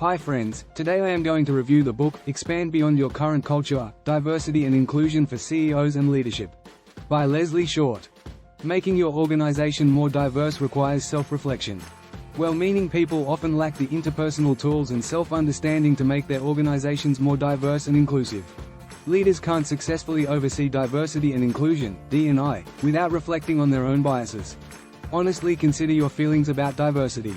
Hi friends, today I am going to review the book, Expand Beyond Your Current Culture, Diversity and Inclusion for CEOs and Leadership, by Leslie Short. Making your organization more diverse requires self-reflection. Well-meaning people often lack the interpersonal tools and self-understanding to make their organizations more diverse and inclusive. Leaders can't successfully oversee diversity and inclusion, D&I, without reflecting on their own biases. Honestly consider your feelings about diversity.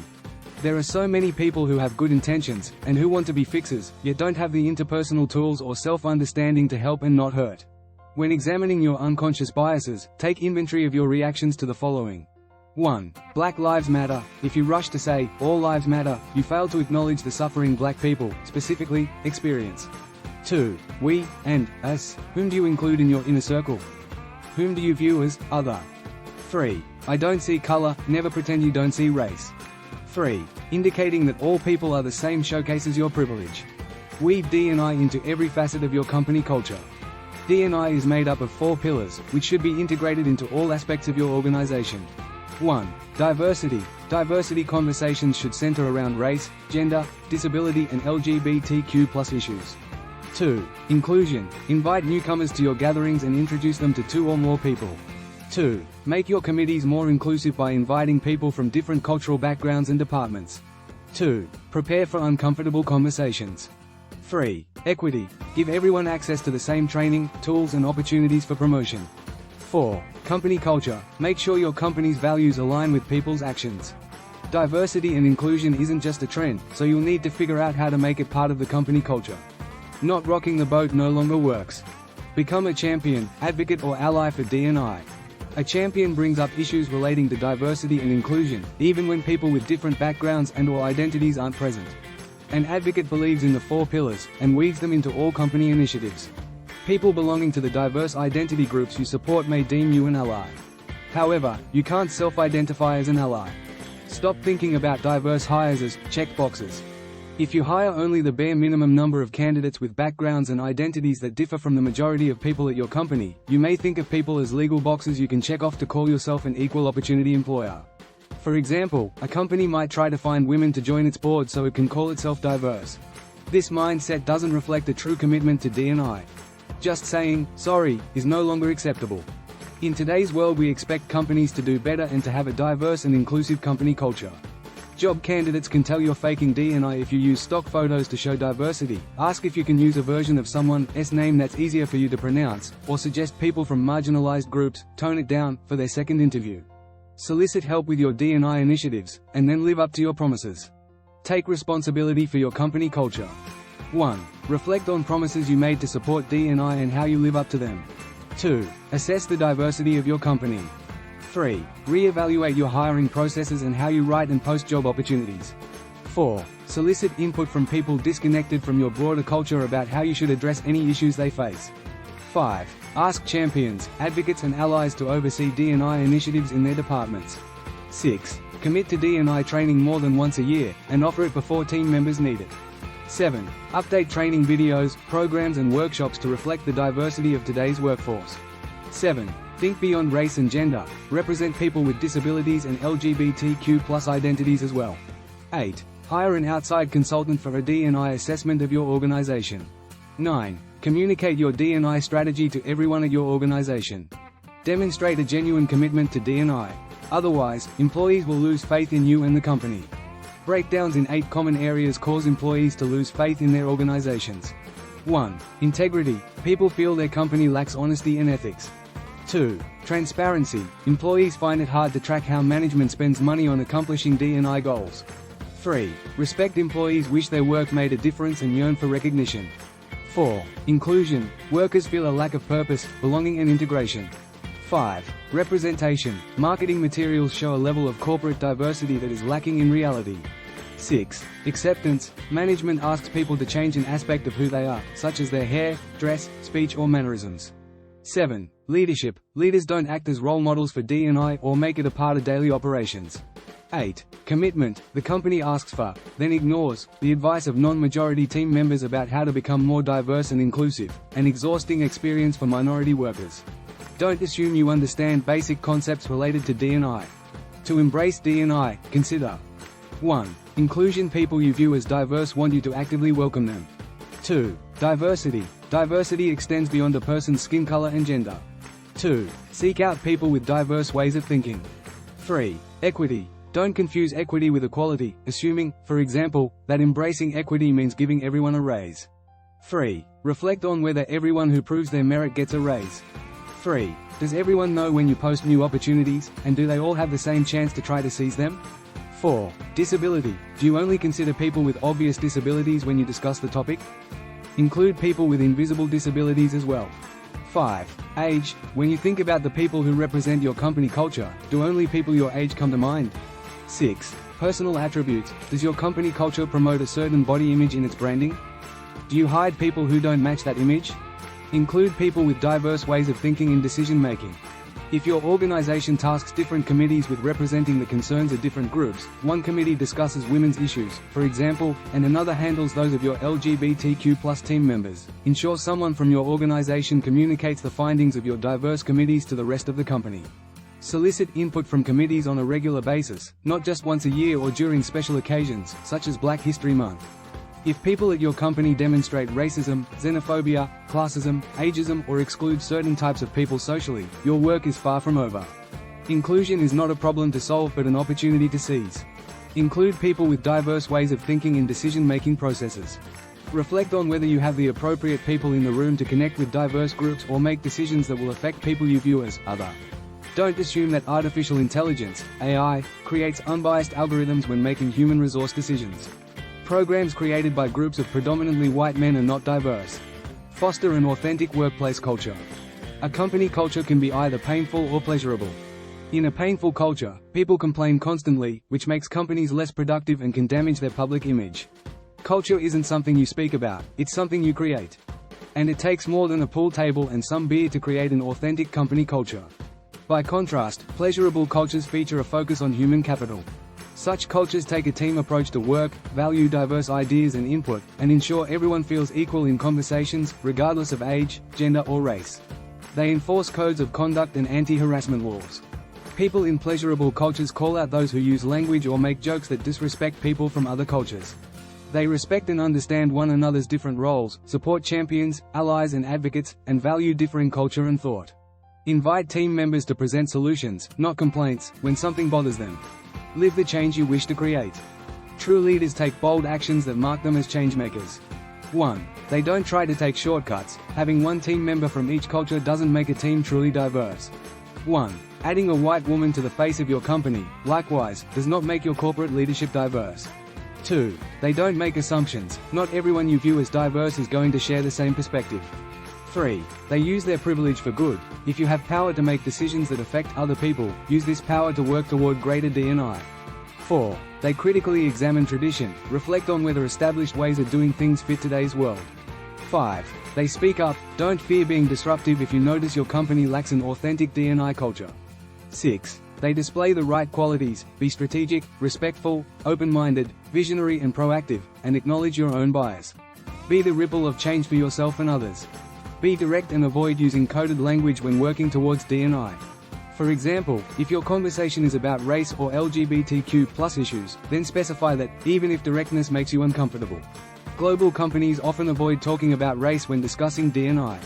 There are so many people who have good intentions, and who want to be fixers, yet don't have the interpersonal tools or self-understanding to help and not hurt. When examining your unconscious biases, take inventory of your reactions to the following. 1. Black Lives Matter. If you rush to say, all lives matter, you fail to acknowledge the suffering black people, specifically, experience. 2. We, and, us. Whom do you include in your inner circle? Whom do you view as, other? 3. I don't see color, never pretend you don't see race. 3. Indicating that all people are the same showcases your privilege. Weave D&I into every facet of your company culture. D&I is made up of 4 pillars, which should be integrated into all aspects of your organization. 1. Diversity. Diversity conversations should center around race, gender, disability and LGBTQ+ issues. 2. Inclusion. Invite newcomers to your gatherings and introduce them to 2 or more people. 2. Make your committees more inclusive by inviting people from different cultural backgrounds and departments. 2. Prepare for uncomfortable conversations. 3. Equity. Give everyone access to the same training, tools and opportunities for promotion. 4. Company culture. Make sure your company's values align with people's actions. Diversity and inclusion isn't just a trend, so you'll need to figure out how to make it part of the company culture. Not rocking the boat no longer works. Become a champion, advocate or ally for D&I. A champion brings up issues relating to diversity and inclusion, even when people with different backgrounds and/or identities aren't present. An advocate believes in the 4 pillars, and weaves them into all company initiatives. People belonging to the diverse identity groups you support may deem you an ally. However, you can't self-identify as an ally. Stop thinking about diverse hires as checkboxes. If you hire only the bare minimum number of candidates with backgrounds and identities that differ from the majority of people at your company, you may think of people as legal boxes you can check off to call yourself an equal opportunity employer. For example, a company might try to find women to join its board so it can call itself diverse. This mindset doesn't reflect a true commitment to D&I. Just saying, sorry, is no longer acceptable. In today's world we expect companies to do better and to have a diverse and inclusive company culture. Job candidates can tell you're faking D&I if you use stock photos to show diversity, ask if you can use a version of someone's name that's easier for you to pronounce, or suggest people from marginalized groups tone it down for their second interview. Solicit help with your D&I initiatives, and then live up to your promises. Take responsibility for your company culture. 1. Reflect on promises you made to support D&I and how you live up to them. 2. Assess the diversity of your company. 3. Re-evaluate your hiring processes and how you write and post job opportunities. 4. Solicit input from people disconnected from your broader culture about how you should address any issues they face. 5. Ask champions, advocates and allies to oversee D&I initiatives in their departments. 6. Commit to D&I training more than once a year, and offer it before team members need it. 7. Update training videos, programs and workshops to reflect the diversity of today's workforce. 7. Think beyond race and gender, represent people with disabilities and LGBTQ+ identities as well. 8. Hire an outside consultant for a D&I assessment of your organization. 9. Communicate your D&I strategy to everyone at your organization. Demonstrate a genuine commitment to D&I. Otherwise, employees will lose faith in you and the company. Breakdowns in 8 common areas cause employees to lose faith in their organizations. 1. Integrity. People feel their company lacks honesty and ethics. 2. Transparency. Employees find it hard to track how management spends money on accomplishing D&I goals. 3. Respect. Employees wish their work made a difference and yearn for recognition. 4. Inclusion. Workers feel a lack of purpose, belonging and integration. 5. Representation. Marketing materials show a level of corporate diversity that is lacking in reality. 6. Acceptance. Management asks people to change an aspect of who they are, such as their hair, dress, speech or mannerisms. 7. Leadership. Leaders don't act as role models for D&I or make it a part of daily operations. 8. Commitment. The company asks for, then ignores, the advice of non-majority team members about how to become more diverse and inclusive, an exhausting experience for minority workers. Don't assume you understand basic concepts related to D&I. To embrace D&I, consider 1. Inclusion: people you view as diverse want you to actively welcome them. 2. Diversity. Diversity extends beyond a person's skin color and gender. 2. Seek out people with diverse ways of thinking. 3. Equity. Don't confuse equity with equality, assuming, for example, that embracing equity means giving everyone a raise. 3. Reflect on whether everyone who proves their merit gets a raise. 3. Does everyone know when you post new opportunities, and do they all have the same chance to try to seize them? 4. Disability. Do you only consider people with obvious disabilities when you discuss the topic? Include people with invisible disabilities as well. 5. Age. When you think about the people who represent your company culture, do only people your age come to mind? 6. Personal attributes. Does your company culture promote a certain body image in its branding? Do you hide people who don't match that image? Include people with diverse ways of thinking in decision-making. If your organization tasks different committees with representing the concerns of different groups, one committee discusses women's issues, for example, and another handles those of your LGBTQ+ team members, ensure someone from your organization communicates the findings of your diverse committees to the rest of the company. Solicit input from committees on a regular basis, not just once a year or during special occasions, such as Black History Month. If people at your company demonstrate racism, xenophobia, classism, ageism, or exclude certain types of people socially, your work is far from over. Inclusion is not a problem to solve but an opportunity to seize. Include people with diverse ways of thinking in decision-making processes. Reflect on whether you have the appropriate people in the room to connect with diverse groups or make decisions that will affect people you view as other. Don't assume that artificial intelligence, AI, creates unbiased algorithms when making human resource decisions. Programs created by groups of predominantly white men are not diverse. Foster an authentic workplace culture. A company culture can be either painful or pleasurable. In a painful culture, people complain constantly, which makes companies less productive and can damage their public image. Culture isn't something you speak about, it's something you create. And it takes more than a pool table and some beer to create an authentic company culture. By contrast, pleasurable cultures feature a focus on human capital. Such cultures take a team approach to work, value diverse ideas and input, and ensure everyone feels equal in conversations, regardless of age, gender or race. They enforce codes of conduct and anti-harassment laws. People in pleasurable cultures call out those who use language or make jokes that disrespect people from other cultures. They respect and understand one another's different roles, support champions, allies and advocates, and value differing culture and thought. Invite team members to present solutions, not complaints, when something bothers them. Live the change you wish to create. True leaders take bold actions that mark them as changemakers. 1. They don't try to take shortcuts. Having one team member from each culture doesn't make a team truly diverse. 1. Adding a white woman to the face of your company, likewise, does not make your corporate leadership diverse. 2. They don't make assumptions. Not everyone you view as diverse is going to share the same perspective. 3. They use their privilege for good. If you have power to make decisions that affect other people, use this power to work toward greater D&I. 4. They critically examine tradition, reflect on whether established ways of doing things fit today's world. 5. They speak up, don't fear being disruptive if you notice your company lacks an authentic D&I culture. 6. They display the right qualities, be strategic, respectful, open-minded, visionary and proactive, and acknowledge your own bias. Be the ripple of change for yourself and others. Be direct and avoid using coded language when working towards D&I. For example, if your conversation is about race or LGBTQ+ issues, then specify that, even if directness makes you uncomfortable. Global companies often avoid talking about race when discussing D&I.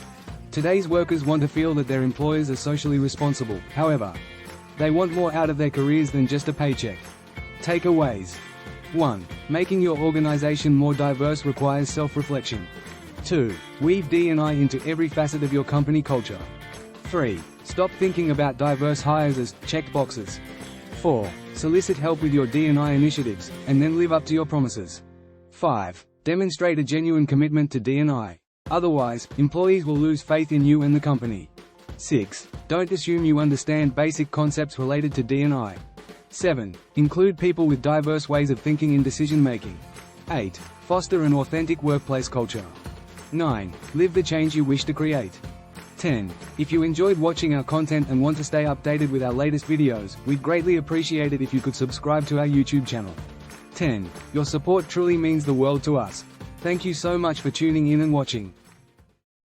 Today's workers want to feel that their employers are socially responsible, however. They want more out of their careers than just a paycheck. Takeaways. 1. Making your organization more diverse requires self-reflection. 2. Weave D&I into every facet of your company culture. 3. Stop thinking about diverse hires as checked boxes. 4. Solicit help with your D&I initiatives, and then live up to your promises. 5. Demonstrate a genuine commitment to D&I. Otherwise, employees will lose faith in you and the company. 6. Don't assume you understand basic concepts related to D&I. 7. Include people with diverse ways of thinking in decision-making. 8. Foster an authentic workplace culture. 9. Live the change you wish to create. 10. If you enjoyed watching our content and want to stay updated with our latest videos, we'd greatly appreciate it if you could subscribe to our YouTube channel. 10. Your support truly means the world to us. Thank you so much for tuning in and watching.